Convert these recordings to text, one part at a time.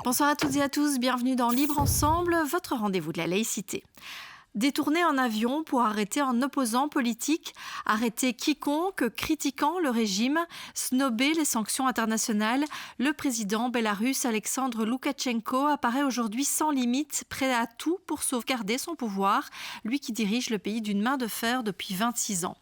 Bonsoir à toutes et à tous, bienvenue dans Libre Ensemble, votre rendez-vous de la laïcité. Détourner un avion pour arrêter un opposant politique, arrêter quiconque critiquant le régime, snober les sanctions internationales, le président bélarusse Alexandre Loukachenko apparaît aujourd'hui sans limite, prêt à tout pour sauvegarder son pouvoir, lui qui dirige le pays d'une main de fer depuis 26 ans.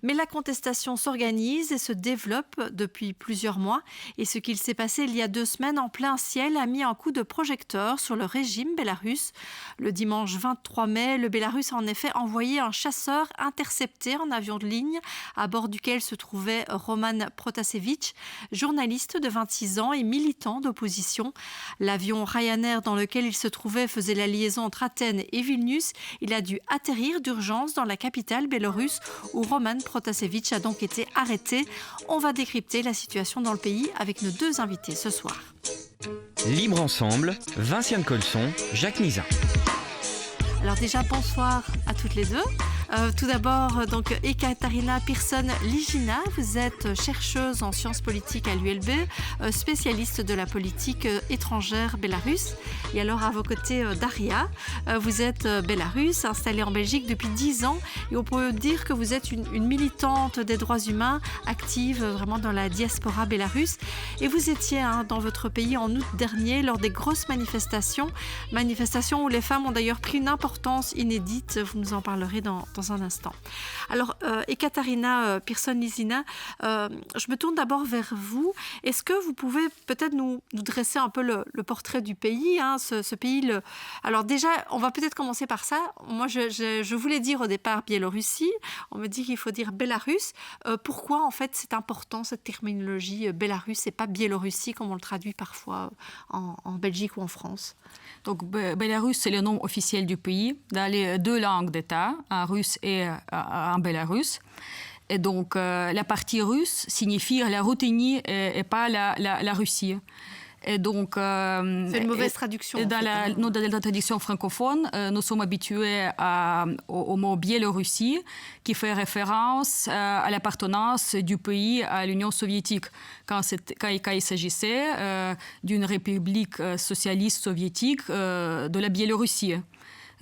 Mais la contestation s'organise et se développe depuis plusieurs mois. Et ce qu'il s'est passé il y a 2 semaines en plein ciel a mis un coup de projecteur sur le régime bélarusse. Le dimanche 23 mai, le Bélarus a en effet envoyé un chasseur intercepté en avion de ligne à bord duquel se trouvait Roman Protasevich, journaliste de 26 ans et militant d'opposition. L'avion Ryanair dans lequel il se trouvait faisait la liaison entre Athènes et Vilnius. Il a dû atterrir d'urgence dans la capitale bélorusse où Roman Protasevich a donc été arrêté. On va décrypter la situation dans le pays avec nos 2 invités ce soir. Libre Ensemble, Vinciane Colson, Jacques Nizin. Alors déjà, bonsoir à toutes les 2. Tout d'abord, donc, Ekaterina Pearson-Ligina, vous êtes chercheuse en sciences politiques à l'ULB, spécialiste de la politique étrangère bélarusse. Et alors, à vos côtés, Daria, vous êtes bélarusse, installée en Belgique depuis 10 ans. Et on peut dire que vous êtes une militante des droits humains, active vraiment dans la diaspora bélarusse. Et vous étiez dans votre pays en août dernier lors des grosses manifestations où les femmes ont d'ailleurs pris une importance inédite. Vous nous en parlerez dans un instant. Alors, Ekaterina Pearson-Ligina, je me tourne d'abord vers vous. Est-ce que vous pouvez peut-être nous dresser un peu le portrait du pays, ce pays Alors déjà, on va peut-être commencer par ça. Moi, je voulais dire au départ Biélorussie. On me dit qu'il faut dire Bélarus. Pourquoi, en fait, c'est important, cette terminologie Bélarus et pas Biélorussie, comme on le traduit parfois en Belgique ou en France? Donc, Bélarus, c'est le nom officiel du pays, dans les 2 langues d'État, en russe et en bélarus. Et donc, la partie russe signifie la Ruthénie et pas la Russie. Et donc, c'est une mauvaise traduction. Dans la traduction francophone, nous sommes habitués au mot Biélorussie, qui fait référence à l'appartenance du pays à l'Union soviétique, quand il s'agissait d'une république socialiste soviétique de la Biélorussie.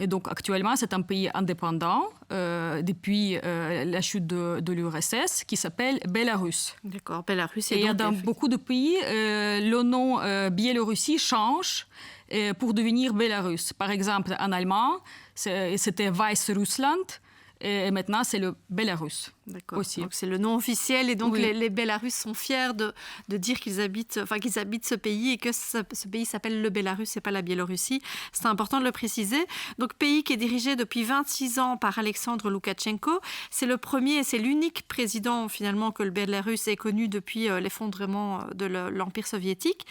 Et donc, actuellement, c'est un pays indépendant depuis la chute de l'URSS qui s'appelle Bélarus. D'accord, Bélarus. Et dans beaucoup de pays, le nom Biélorussie change pour devenir Bélarus. Par exemple, en allemand, c'était Weißrussland. Et maintenant, c'est le Bélarus. D'accord. Aussi. Donc, c'est le nom officiel. Et donc, oui. les Bélarusses sont fiers de dire qu'ils habitent ce pays et que ce pays s'appelle le Bélarus et pas la Biélorussie. C'est important de le préciser. Donc, pays qui est dirigé depuis 26 ans par Alexandre Loukachenko. C'est le premier et c'est l'unique président, finalement, que le Bélarus ait connu depuis l'effondrement de l'Empire soviétique.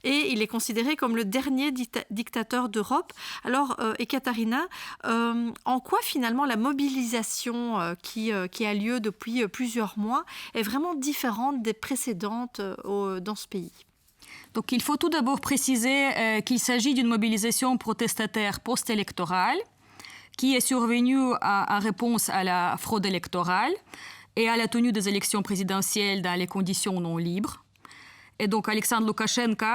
Et il est considéré comme le dernier dictateur d'Europe. Alors, Ekaterina, en quoi, finalement, la mobilisation qui a lieu depuis plusieurs mois est vraiment différente des précédentes dans ce pays? Donc, il faut tout d'abord préciser qu'il s'agit d'une mobilisation protestataire post-électorale qui est survenue en réponse à la fraude électorale et à la tenue des élections présidentielles dans les conditions non libres. Et donc, Alexandre Loukachenko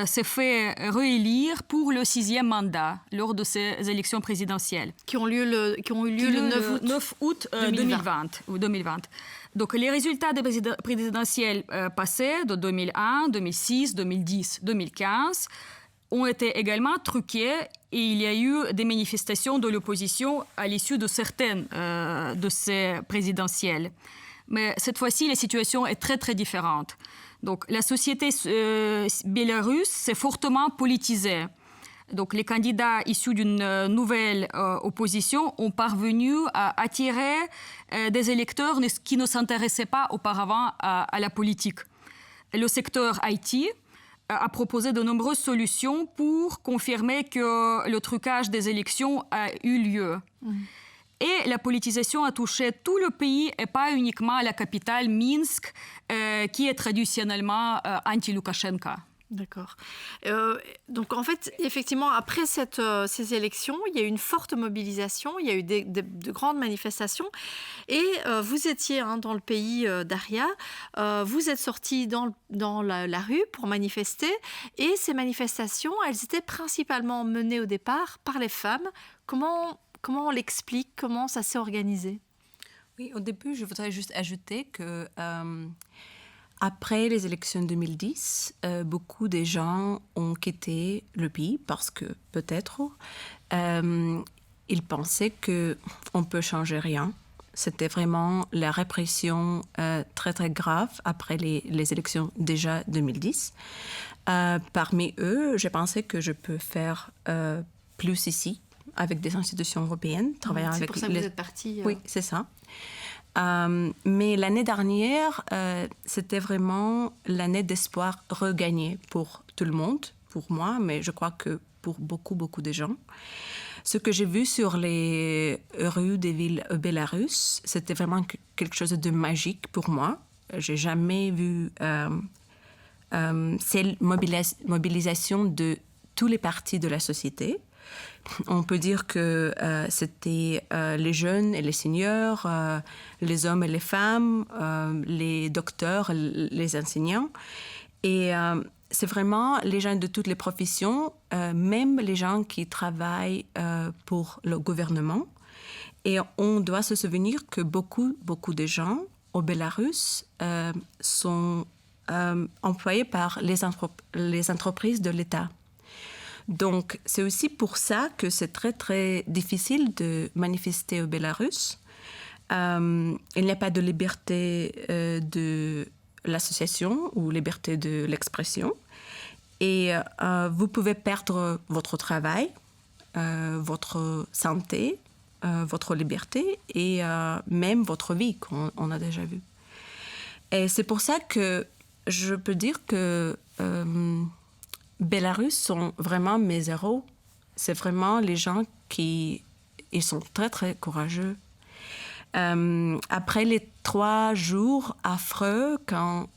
s'est fait réélire pour le 6e mandat lors de ces élections présidentielles. Qui ont eu lieu le 9 août 2020. Donc, les résultats des présidentielles passées de 2001, 2006, 2010, 2015 ont été également truqués et il y a eu des manifestations de l'opposition à l'issue de certaines de ces présidentielles. Mais cette fois-ci, la situation est très, très différente. Donc, la société bélarusse s'est fortement politisée. Donc, les candidats issus d'une nouvelle opposition ont parvenu à attirer des électeurs qui ne s'intéressaient pas auparavant à la politique. Le secteur IT a proposé de nombreuses solutions pour confirmer que le trucage des élections a eu lieu. Et la politisation a touché tout le pays et pas uniquement la capitale, Minsk, qui est traditionnellement anti-Loukachenko. D'accord. Donc en fait, effectivement, après ces élections, il y a eu une forte mobilisation, il y a eu de grandes manifestations. Et vous étiez dans le pays d'Aria, vous êtes sortis dans la rue pour manifester. Et ces manifestations, elles étaient principalement menées au départ par les femmes. Comment on l'explique? Comment ça s'est organisé? Oui, au début, je voudrais juste ajouter que... après les élections 2010, beaucoup de gens ont quitté le pays parce que peut-être ils pensaient qu'on ne peut changer rien. C'était vraiment la répression très très grave après les élections déjà 2010. Parmi eux, j'ai pensé que je peux faire plus ici avec des institutions européennes. C'est pour ça que vous êtes partie. Oui, c'est ça. Mais l'année dernière, c'était vraiment l'année d'espoir regagné pour tout le monde, pour moi, mais je crois que pour beaucoup de gens. Ce que j'ai vu sur les rues des villes belarusses, c'était vraiment quelque chose de magique pour moi. J'ai jamais vu cette mobilisation de tous les partis de la société. On peut dire que c'était les jeunes et les seniors, les hommes et les femmes, les docteurs, les enseignants. Et c'est vraiment les gens de toutes les professions, même les gens qui travaillent pour le gouvernement. Et on doit se souvenir que beaucoup de gens au Bélarus sont employés par les entreprises de l'État. Donc, c'est aussi pour ça que c'est très, très difficile de manifester au Bélarus. Il n'y a pas de liberté de l'association ou liberté de l'expression. Et vous pouvez perdre votre travail, votre santé, votre liberté et même votre vie, qu'on a déjà vu. Et c'est pour ça que je peux dire que... Bélarus sont vraiment mes héros. C'est vraiment les gens ils sont très, très courageux. Après les 3 jours affreux, quand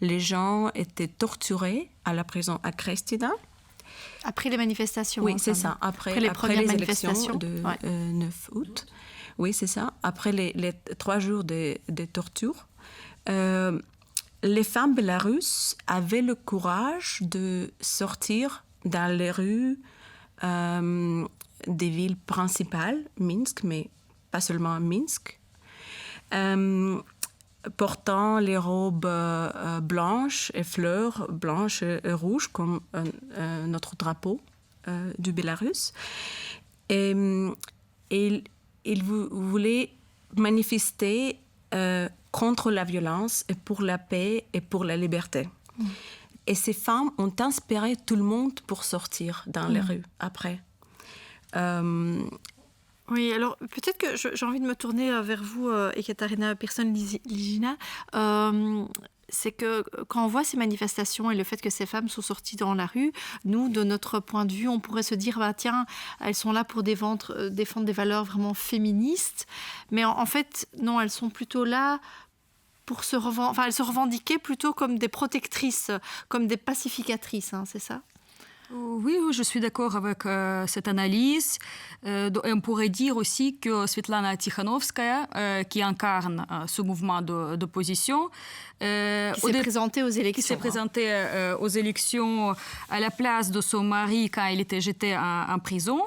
les gens étaient torturés à la prison à Cristina. Après les manifestations. Oui, c'est ça. Après les élections de 9 août. Oui, c'est ça. Après les 3 jours de torture. Les femmes bélarusses avaient le courage de sortir dans les rues des villes principales, Minsk, mais pas seulement Minsk, portant les robes blanches et fleurs blanches et rouges comme notre drapeau du Bélarus. Et ils voulaient manifester contre la violence et pour la paix et pour la liberté. Et ces femmes ont inspiré tout le monde pour sortir dans les rues après. Oui, alors peut-être que j'ai envie de me tourner vers vous, Ekaterina Persson-Ligina. C'est que quand on voit ces manifestations et le fait que ces femmes sont sorties dans la rue, nous, de notre point de vue, on pourrait se dire, tiens, elles sont là pour défendre des valeurs vraiment féministes. Mais en fait, non, elles sont plutôt là pour elles se revendiquaient plutôt comme des protectrices, comme des pacificatrices, c'est ça ? Oui, je suis d'accord avec cette analyse. On pourrait dire aussi que Svetlana Tikhanovskaya, qui incarne ce mouvement d'opposition, qui s'est présentée aux élections. Qui s'est présentée aux élections à la place de son mari quand il était jeté en prison,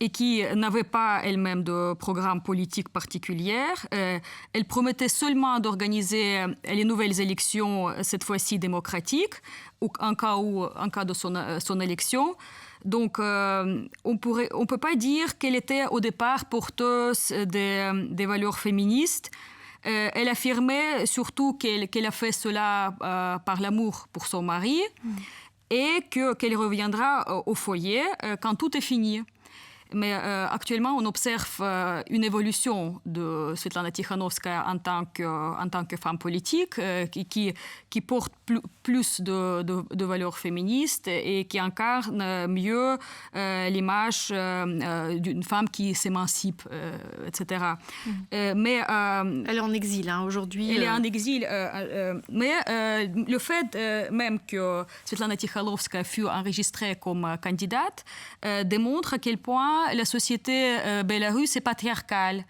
et qui n'avait pas elle-même de programme politique particulier. Elle promettait seulement d'organiser les nouvelles élections, cette fois-ci démocratiques, en cas de son élection. Donc, on peut pas dire qu'elle était au départ porteuse des valeurs féministes. Elle affirmait surtout qu'elle a fait cela par l'amour pour son mari et qu'elle reviendra au foyer quand tout est fini. Mais actuellement, on observe une évolution de Svetlana Tikhanovskaya en tant que femme politique qui porte plus de valeurs féministes et qui incarne mieux l'image d'une femme qui s'émancipe, etc. Mais elle est en exil aujourd'hui. Elle est en exil. Mais le fait même que Svetlana Tikhanovskaya fut enregistrée comme candidate démontre à quel point la société bélarusse est patriarcale.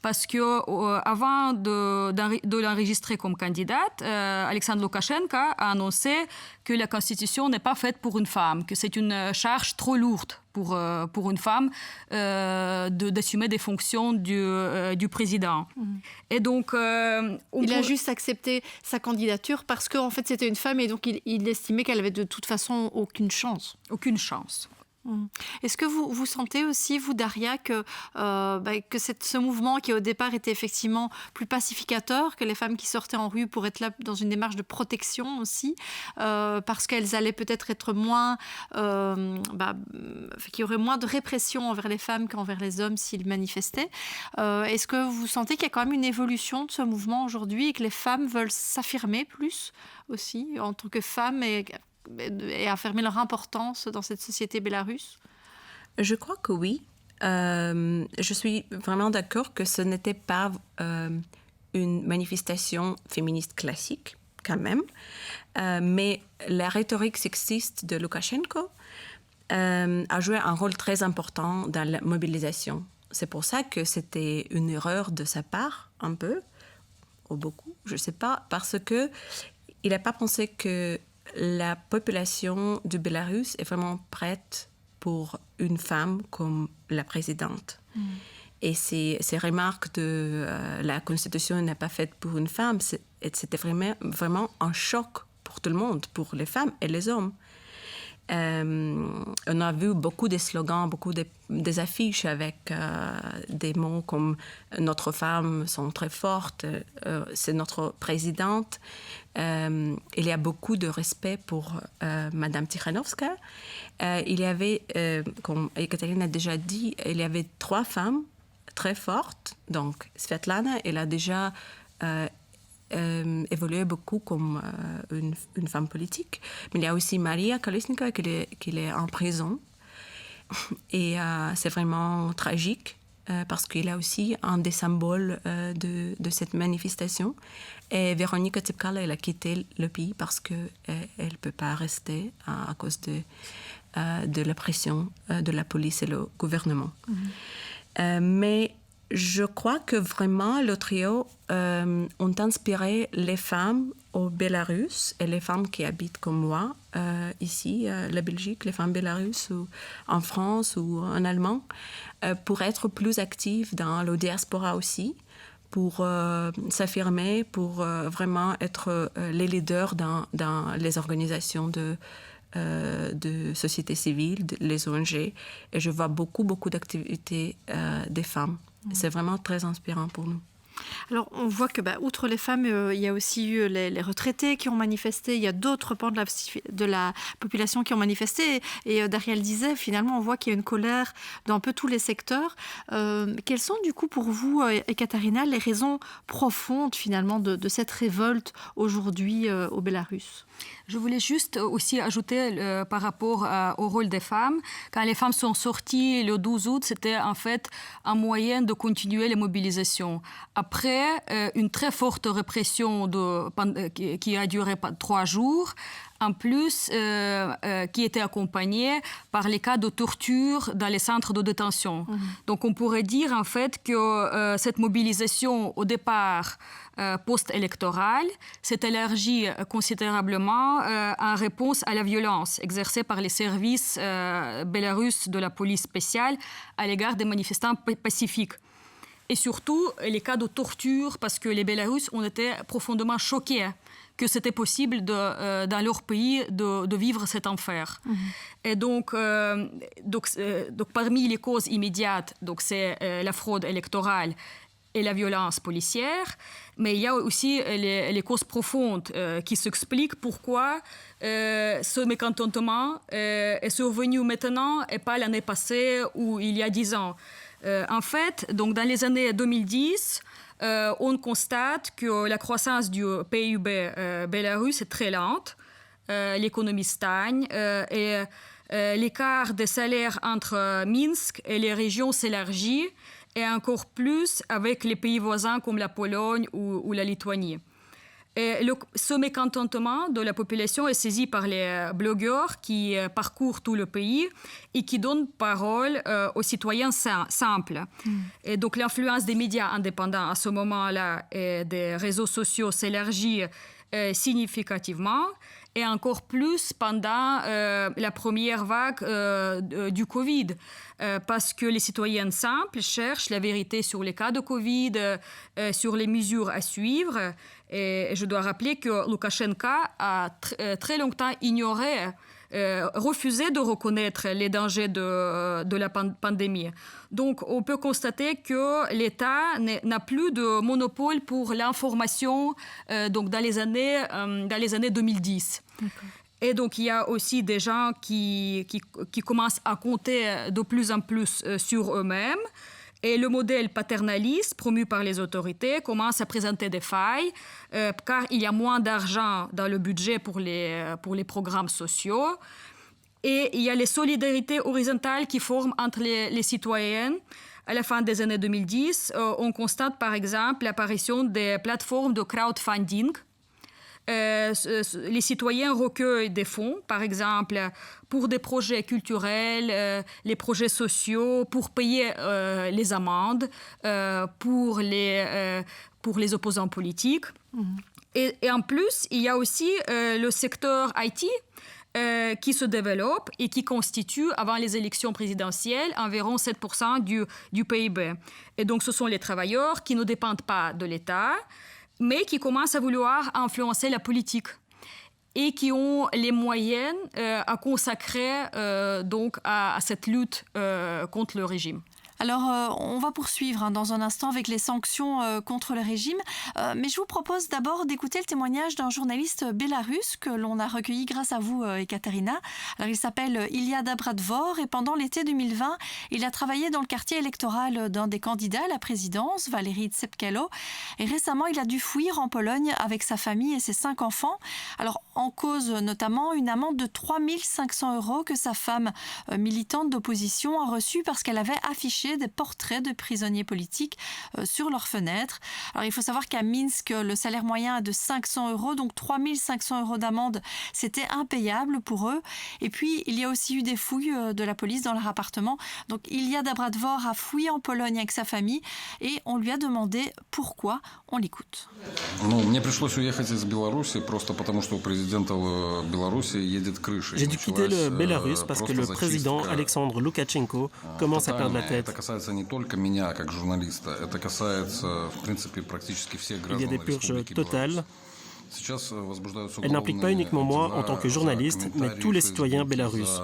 Parce qu'avant de l'enregistrer comme candidate, Alexandre Loukachenko a annoncé que la Constitution n'est pas faite pour une femme, que c'est une charge trop lourde pour une femme d'assumer des fonctions du président. Et donc, il a juste accepté sa candidature parce qu'en fait, c'était une femme et donc il estimait qu'elle avait de toute façon aucune chance. Aucune chance. Est-ce que vous sentez aussi, vous, Daria, que ce mouvement qui au départ était effectivement plus pacificateur, que les femmes qui sortaient en rue pour être là dans une démarche de protection aussi, parce qu'elles allaient peut-être être moins... qu'il y aurait moins de répression envers les femmes qu'envers les hommes s'ils manifestaient. Est-ce que vous sentez qu'il y a quand même une évolution de ce mouvement aujourd'hui et que les femmes veulent s'affirmer plus aussi en tant que femmes et affirmer leur importance dans cette société bélarusse? Je crois que oui. Je suis vraiment d'accord que ce n'était pas une manifestation féministe classique, quand même. Mais la rhétorique sexiste de Loukachenko a joué un rôle très important dans la mobilisation. C'est pour ça que c'était une erreur de sa part, un peu, ou beaucoup, je ne sais pas, parce qu'il n'a pas pensé que la population du Bélarus est vraiment prête pour une femme comme la présidente. Et ces remarques de la Constitution n'est pas faite pour une femme, c'était vraiment un choc pour tout le monde, pour les femmes et les hommes. On a vu beaucoup de slogans, beaucoup des affiches avec des mots comme « Notre femme sont très fortes »,« C'est notre présidente ». Il y a beaucoup de respect pour Madame Tikhanovskaya. Il y avait, comme Ekaterina a déjà dit, il y avait 3 femmes très fortes. Donc Svetlana, elle a déjà évolué beaucoup comme une femme politique. Mais il y a aussi Maria Kolesnikova qui est en prison. Et c'est vraiment tragique parce qu'il a aussi un des symboles de cette manifestation. Et Véronika Tsepkala, elle a quitté le pays parce qu'elle ne peut pas rester à cause de la pression de la police et le gouvernement. Mais je crois que vraiment le trio ont inspiré les femmes au Bélarus et les femmes qui habitent comme moi ici, la Belgique, les femmes bélarusses ou en France ou en Allemagne, pour être plus actives dans la diaspora aussi, pour s'affirmer, pour vraiment être les leaders dans les organisations de société civile, les ONG. Et je vois beaucoup d'activités des femmes. C'est vraiment très inspirant pour nous. Alors, on voit que, outre les femmes, il y a aussi eu les retraités qui ont manifesté. Il y a d'autres pans de la population qui ont manifesté. Et Daria le disait, finalement, on voit qu'il y a une colère dans un peu tous les secteurs. Quelles sont, du coup, pour vous, Ekaterina, les raisons profondes, finalement, de cette révolte aujourd'hui au Bélarus ? Je voulais juste aussi ajouter par rapport au rôle des femmes. Quand les femmes sont sorties le 12 août, c'était en fait un moyen de continuer les mobilisations. Après une très forte répression qui a duré 3 jours, en plus, qui était accompagnée par les cas de torture dans les centres de détention. Donc on pourrait dire en fait que cette mobilisation au départ post-électorale s'est élargie considérablement en réponse à la violence exercée par les services bélarusses de la police spéciale à l'égard des manifestants pacifiques. Et surtout, les cas de torture, parce que les Bélarusses ont été profondément choqués que c'était possible dans leur pays de vivre cet enfer. Et donc, parmi les causes immédiates, c'est la fraude électorale et la violence policière, mais il y a aussi les causes profondes qui s'expliquent pourquoi ce mécontentement est survenu maintenant et pas l'année passée ou il y a 10 ans. En fait, donc dans les années 2010, on constate que la croissance du PIB bélarusse est très lente, l'économie stagne et l'écart des salaires entre Minsk et les régions s'élargit, et encore plus avec les pays voisins comme la Pologne ou la Lituanie. Et ce mécontentement de la population est saisi par les blogueurs qui parcourent tout le pays et qui donnent parole aux citoyens simples. Et donc l'influence des médias indépendants à ce moment-là et des réseaux sociaux s'élargit significativement, et encore plus pendant la première vague du Covid, parce que les citoyens simples cherchent la vérité sur les cas de Covid, sur les mesures à suivre. Et je dois rappeler que Loukachenko a très longtemps ignoré, refusé de reconnaître les dangers de la pandémie. Donc, on peut constater que l'État n'a plus de monopole pour l'information donc dans les années 2010. Okay. Et donc, il y a aussi des gens qui commencent à compter de plus en plus sur eux-mêmes. Et le modèle paternaliste promu par les autorités commence à présenter des failles, car il y a moins d'argent dans le budget pour les programmes sociaux. Et il y a les solidarités horizontales qui forment entre les citoyennes. À la fin des années 2010, on constate par exemple l'apparition des plateformes de crowdfunding. Les citoyens recueillent des fonds, par exemple, pour des projets culturels, les projets sociaux, pour payer les amendes, pour les opposants politiques. Et en plus, il y a aussi le secteur IT qui se développe et qui constitue, avant les élections présidentielles, environ 7% du PIB. Et donc, ce sont les travailleurs qui ne dépendent pas de l'État, mais qui commencent à vouloir influencer la politique et qui ont les moyens à consacrer donc à cette lutte contre le régime. Alors, on va poursuivre dans un instant avec les sanctions contre le régime. Mais je vous propose d'abord d'écouter le témoignage d'un journaliste bélarusse que l'on a recueilli grâce à vous, Ekaterina. Alors, il s'appelle Ilya Dabradvor et pendant l'été 2020, il a travaillé dans le quartier électoral d'un des candidats à la présidence, Valéry Tsepkalo. Et récemment, il a dû fuir en Pologne avec sa famille et ses 5 enfants. Alors, en cause notamment une amende de 3 500 € que sa femme, militante d'opposition, a reçue parce qu'elle avait affiché des portraits de prisonniers politiques sur leurs fenêtres. Alors, il faut savoir qu'à Minsk, le salaire moyen est de 500 €, donc 3 500 € d'amende, c'était impayable pour eux. Et puis, il y a aussi eu des fouilles de la police dans leur appartement. Donc, Ilya Dabradvor a fouillé en Pologne avec sa famille et on lui a demandé pourquoi. On l'écoute. J'ai dû quitter le Bélarus parce que le président Alexandre Loukachenko commence à perdre la tête. Il y a des purges totales. Elle n'implique pas uniquement moi en tant que journaliste, mais tous les citoyens bélarusses.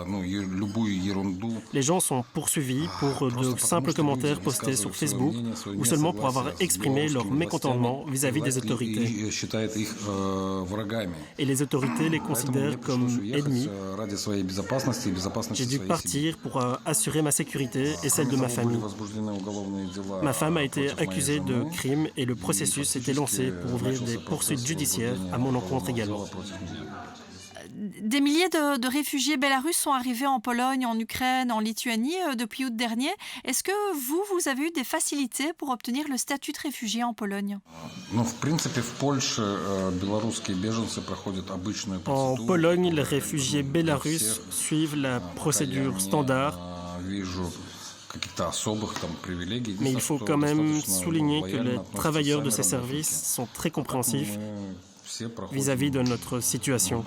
Les gens sont poursuivis pour de simples commentaires postés sur Facebook ou seulement pour avoir exprimé leur mécontentement vis-à-vis des autorités. Et les autorités les considèrent comme ennemis. J'ai dû partir pour assurer ma sécurité et celle de ma famille. Ma femme a été accusée de crime et le processus était lancé pour ouvrir des poursuites judiciaires à mon encontre également. Des milliers de réfugiés bélarusses sont arrivés en Pologne, en Ukraine, en Lituanie depuis août dernier. Est-ce que vous avez eu des facilités pour obtenir le statut de réfugié en Pologne ? En Pologne, les réfugiés bélarusses suivent la procédure standard. Mais il faut quand même souligner que les travailleurs de ces services sont très compréhensifs vis-à-vis de notre situation.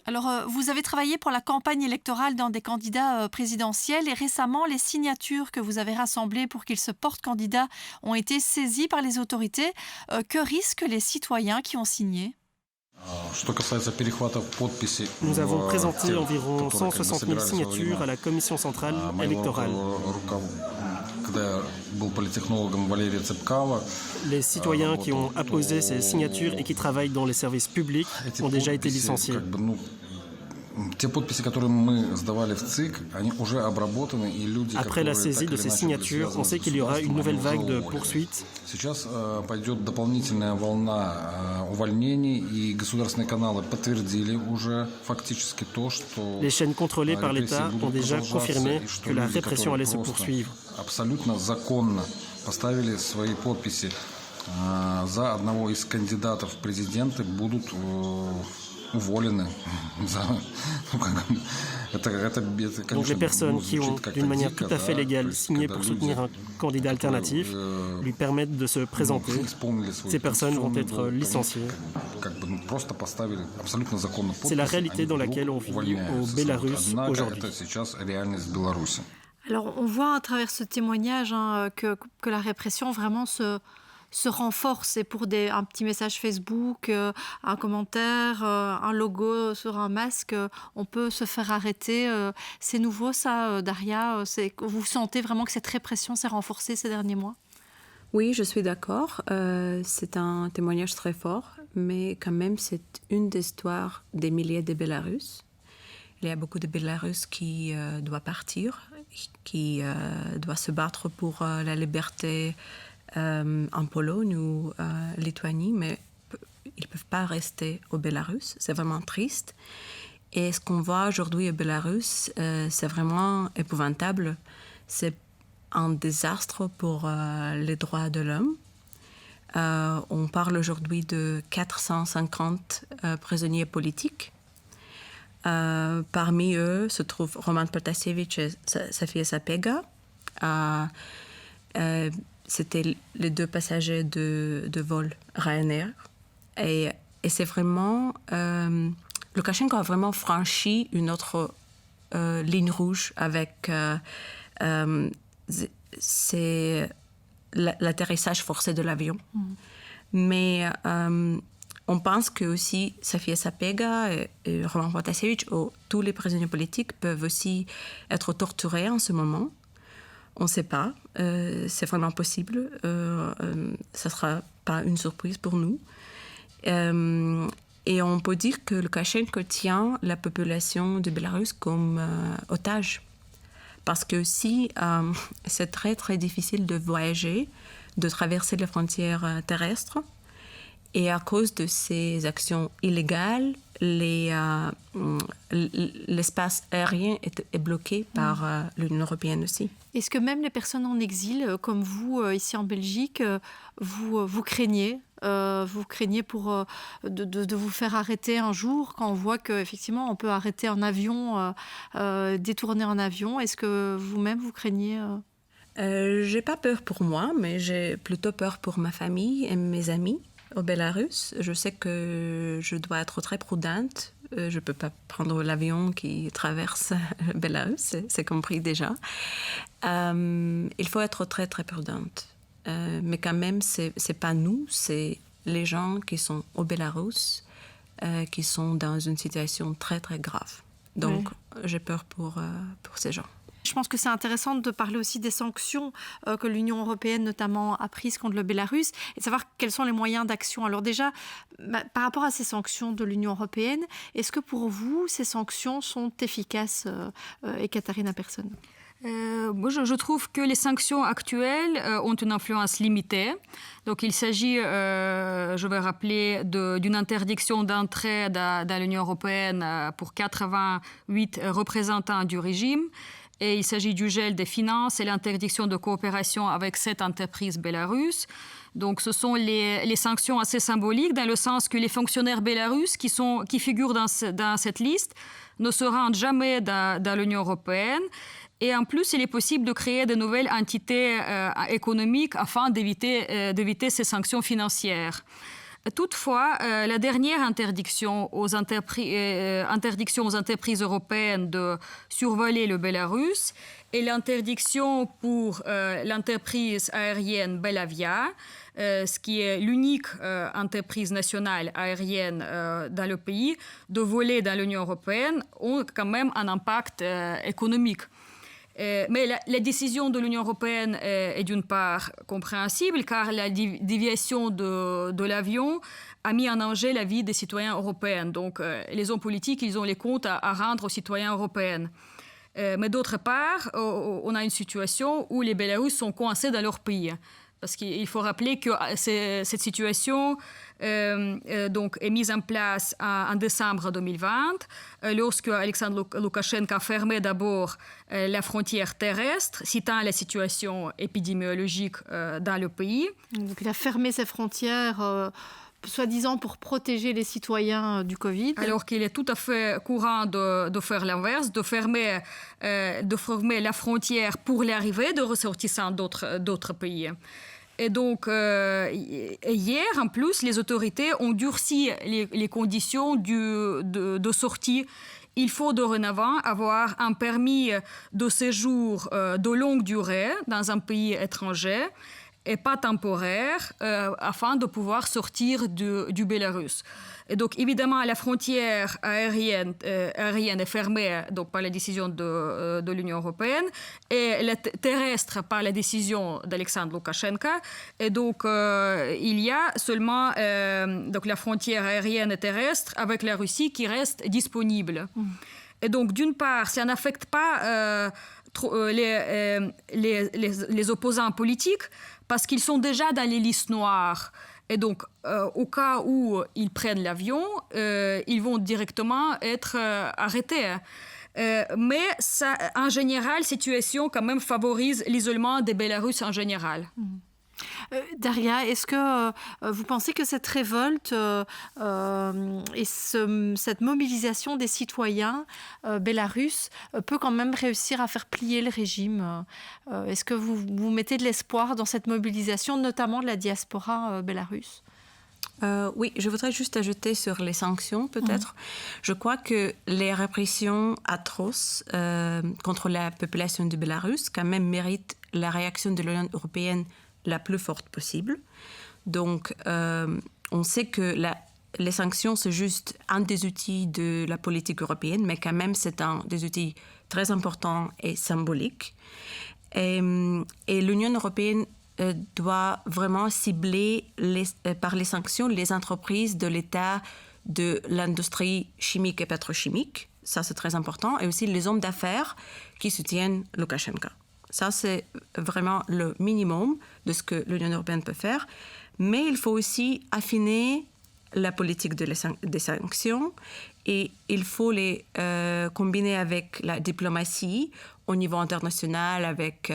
Alors, vous avez travaillé pour la campagne électorale d'un des candidats présidentiels et récemment, les signatures que vous avez rassemblées pour qu'il se porte candidat ont été saisies par les autorités. Que risquent les citoyens qui ont signé ? Nous avons présenté environ 160 000 signatures à la Commission centrale électorale. Les citoyens qui ont apposé ces signatures et qui travaillent dans les services publics ont déjà été licenciés. Après la saisie de ces signatures, on sait qu'il y aura une nouvelle vague de poursuites. Les chaînes contrôlées par l'État ont déjà confirmé que la répression allait se poursuivre. Donc les personnes qui ont, d'une manière tout à fait légale, signé pour soutenir un candidat alternatif, lui permettent de se présenter. Ces personnes vont être licenciées. C'est la réalité dans laquelle on vit au Bélarus aujourd'hui. Alors on voit à travers ce témoignage que la répression vraiment se renforce. Et pour un petit message Facebook, un commentaire, un logo sur un masque, on peut se faire arrêter. C'est nouveau ça, Daria? Vous sentez vraiment que cette répression s'est renforcée ces derniers mois? Oui, je suis d'accord. C'est un témoignage très fort, mais quand même, c'est une des histoires des milliers de Bélarus. Il y a beaucoup de Bélarus qui doivent partir, qui doivent se battre pour la liberté en Pologne ou Lituanie, mais ils ne peuvent pas rester au Bélarus. C'est vraiment triste. Et ce qu'on voit aujourd'hui au Bélarus, c'est vraiment épouvantable. C'est un désastre pour les droits de l'homme. On parle aujourd'hui de 450 prisonniers politiques. Parmi eux se trouvent Roman Protasevich et Sofia Sapega. C'était les deux passagers de vol Ryanair. Et c'est vraiment... Loukachenko a vraiment franchi une autre ligne rouge avec l'atterrissage forcé de l'avion. Mais on pense que aussi Sofia Sapega et Roman Protasevich, tous les prisonniers politiques peuvent aussi être torturés en ce moment. On ne sait pas, c'est vraiment possible, ça ne sera pas une surprise pour nous. Et on peut dire que Loukachenko tient la population de Bélarus comme otage. Parce que aussi, c'est très très difficile de voyager, de traverser les frontières terrestres. Et à cause de ces actions illégales, l'espace aérien est bloqué par l'Union européenne aussi. Est-ce que même les personnes en exil, comme vous, ici en Belgique, vous craignez pour de vous faire arrêter un jour quand on voit qu'effectivement on peut arrêter un avion, détourner un avion? Est-ce que vous-même vous craignez J'ai pas peur pour moi, mais j'ai plutôt peur pour ma famille et mes amis. Au Bélarus, je sais que je dois être très prudente. Je ne peux pas prendre l'avion qui traverse le Bélarus, c'est compris déjà. Il faut être très, très prudente. Mais quand même, ce n'est pas nous, c'est les gens qui sont au Bélarus, qui sont dans une situation très, très grave. Donc, j'ai peur pour ces gens. Je pense que c'est intéressant de parler aussi des sanctions que l'Union européenne notamment a prises contre le Bélarus et de savoir quels sont les moyens d'action. Alors déjà, par rapport à ces sanctions de l'Union européenne, est-ce que pour vous, ces sanctions sont efficaces, Ekaterina Persson? Moi, je trouve que les sanctions actuelles ont une influence limitée. Donc, il s'agit, je vais rappeler, d'une interdiction d'entrée dans l'Union européenne pour 88 représentants du régime. Et il s'agit du gel des finances et l'interdiction de coopération avec cette entreprise bélarusse. Donc, ce sont les sanctions assez symboliques dans le sens que les fonctionnaires bélarusses qui figurent dans cette liste ne se rendent jamais dans l'Union européenne. Et en plus, il est possible de créer de nouvelles entités économiques afin d'éviter ces sanctions financières. Toutefois, la dernière interdiction aux entreprises européennes de survoler le Bélarus et l'interdiction pour l'entreprise aérienne Belavia, ce qui est l'unique entreprise nationale aérienne dans le pays, de voler dans l'Union européenne, ont quand même un impact économique. Mais la décision de l'Union européenne est d'une part compréhensible, car la déviation de l'avion a mis en danger la vie des citoyens européens. Donc, les hommes politiques, ils ont les comptes à rendre aux citoyens européens. Mais d'autre part, on a une situation où les Bélarusses sont coincés dans leur pays. Parce qu'il faut rappeler que cette situation donc, est mise en place en décembre 2020, lorsque Alexandre Loukachenko a fermé d'abord la frontière terrestre, citant la situation épidémiologique dans le pays. Donc il a fermé ses frontières soi-disant pour protéger les citoyens du Covid. Alors qu'il est tout à fait courant de faire l'inverse, de fermer la frontière pour l'arrivée de ressortissants d'autres pays. Et donc, hier, en plus, les autorités ont durci les conditions de sortie. Il faut dorénavant avoir un permis de séjour de longue durée dans un pays étranger et pas temporaire, afin de pouvoir sortir du Bélarus. Et donc, évidemment, la frontière aérienne est fermée donc, par la décision de l'Union européenne et la terrestre par la décision d'Alexandre Loukachenko. Et donc, il y a seulement donc, la frontière aérienne et terrestre avec la Russie qui reste disponible. Et donc, d'une part, ça n'affecte pas les opposants politiques parce qu'ils sont déjà dans les listes noires. Et donc, au cas où ils prennent l'avion, ils vont directement être arrêtés. Mais ça, en général, cette situation quand même favorise l'isolement des Bélarusses en général. Daria, est-ce que vous pensez que cette révolte et cette mobilisation des citoyens bélarusses peut quand même réussir à faire plier le régime? Est-ce que vous mettez de l'espoir dans cette mobilisation, notamment de la diaspora bélarusse? Oui, je voudrais juste ajouter sur les sanctions, peut-être. Je crois que les répressions atroces contre la population du Bélarus quand même méritent la réaction de l'Union européenne la plus forte possible. Donc, on sait que les sanctions, c'est juste un des outils de la politique européenne, mais quand même, c'est un des outils très importants et symboliques. Et l'Union européenne doit vraiment cibler par les sanctions les entreprises de l'État, de l'industrie chimique et pétrochimique. Ça, c'est très important. Et aussi les hommes d'affaires qui soutiennent Loukachenko. Ça, c'est vraiment le minimum de ce que l'Union européenne peut faire. Mais il faut aussi affiner la politique des sanctions et il faut les combiner avec la diplomatie au niveau international, avec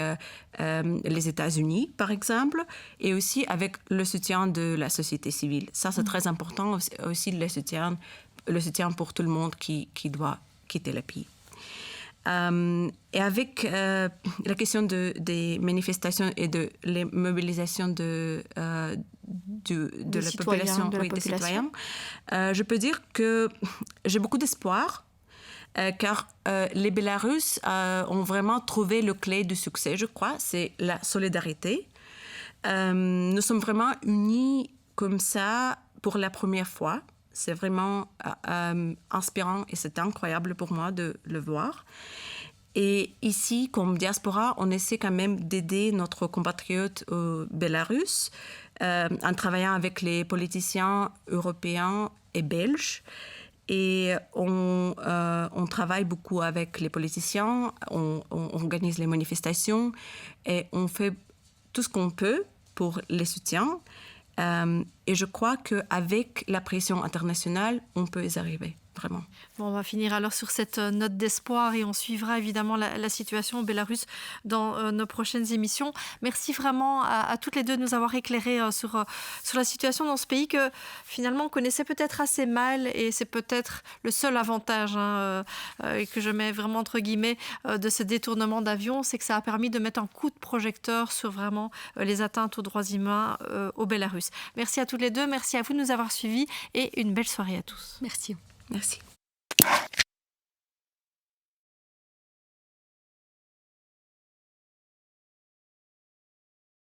les États-Unis, par exemple, et aussi avec le soutien de la société civile. Ça, c'est très important, aussi le soutien pour tout le monde qui doit quitter le pays. Et avec la question des manifestations et de les mobilisations de la population, des citoyens, je peux dire que j'ai beaucoup d'espoir car les Bélarusses ont vraiment trouvé le clé du succès, je crois, c'est la solidarité. Nous sommes vraiment unis comme ça pour la première fois. C'est vraiment inspirant et c'est incroyable pour moi de le voir. Et ici, comme diaspora, on essaie quand même d'aider notre compatriote Bélarus en travaillant avec les politiciens européens et belges. Et on travaille beaucoup avec les politiciens, on organise les manifestations et on fait tout ce qu'on peut pour les soutiens. Et je crois qu'avec la pression internationale, on peut y arriver, vraiment. Bon, on va finir alors sur cette note d'espoir et on suivra évidemment la situation au Bélarus dans nos prochaines émissions. Merci vraiment à toutes les deux de nous avoir éclairé sur la situation dans ce pays que finalement on connaissait peut-être assez mal et c'est peut-être le seul avantage que je mets vraiment entre guillemets de ce détournement d'avion, c'est que ça a permis de mettre un coup de projecteur sur vraiment les atteintes aux droits humains au Bélarus. Merci à toutes les deux, merci à vous de nous avoir suivis et une belle soirée à tous. Merci. Merci.